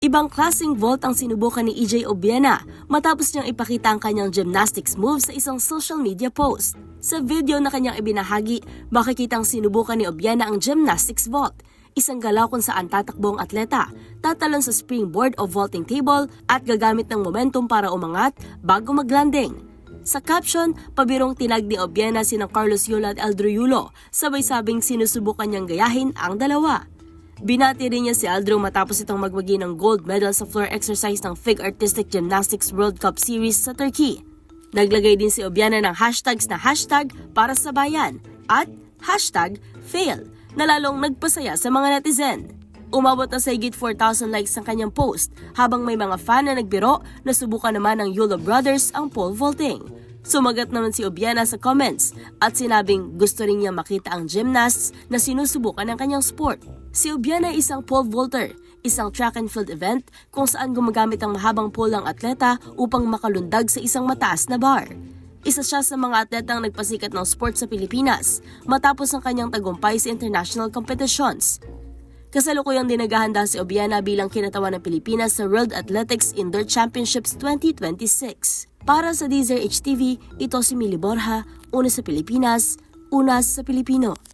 Ibang klaseng vault ang sinubukan ni EJ Obiena matapos niyang ipakita ang kanyang gymnastics move sa isang social media post. Sa video na kanyang ibinahagi, makikitang sinubukan ni Obiena ang gymnastics vault, isang galaw kung saan tatakbo ang atleta, tatalon sa springboard o vaulting table at gagamit ng momentum para umangat bago maglanding. Sa caption, pabirong tinag ni Obiena sina Carlos Yula at Aldro Yulo, sabay sabing sinusubukan niyang gayahin ang dalawa. Binati rin niya si Aldro matapos itong magwagi ng gold medal sa floor exercise ng FIG Artistic Gymnastics World Cup Series sa Turkey. Naglagay din si Obiena ng hashtags na hashtag para sa bayan at hashtag fail na lalong nagpasaya sa mga netizen. Umabot na sa higit 4,000 likes ang kanyang post habang may mga fan na nagbiro na subukan naman ng Yulo Brothers ang pole vaulting. Sumagat naman si Obiena sa comments at sinabing gusto rin niya makita ang gymnasts na sinusubukan ng kanyang sport. Si Obiena ay isang pole vaulter, isang track and field event kung saan gumagamit ang mahabang pole ang atleta upang makalundag sa isang mataas na bar. Isa siya sa mga atletang nagpasikat ng sport sa Pilipinas matapos ang kanyang tagumpay sa international competitions. Kasalukuyang dinagahanda si Obiena bilang kinatawan ng Pilipinas sa World Athletics Indoor Championships 2026. Para sa DZRH TV, ito si Mili Borja, una sa Pilipinas, una sa Pilipino.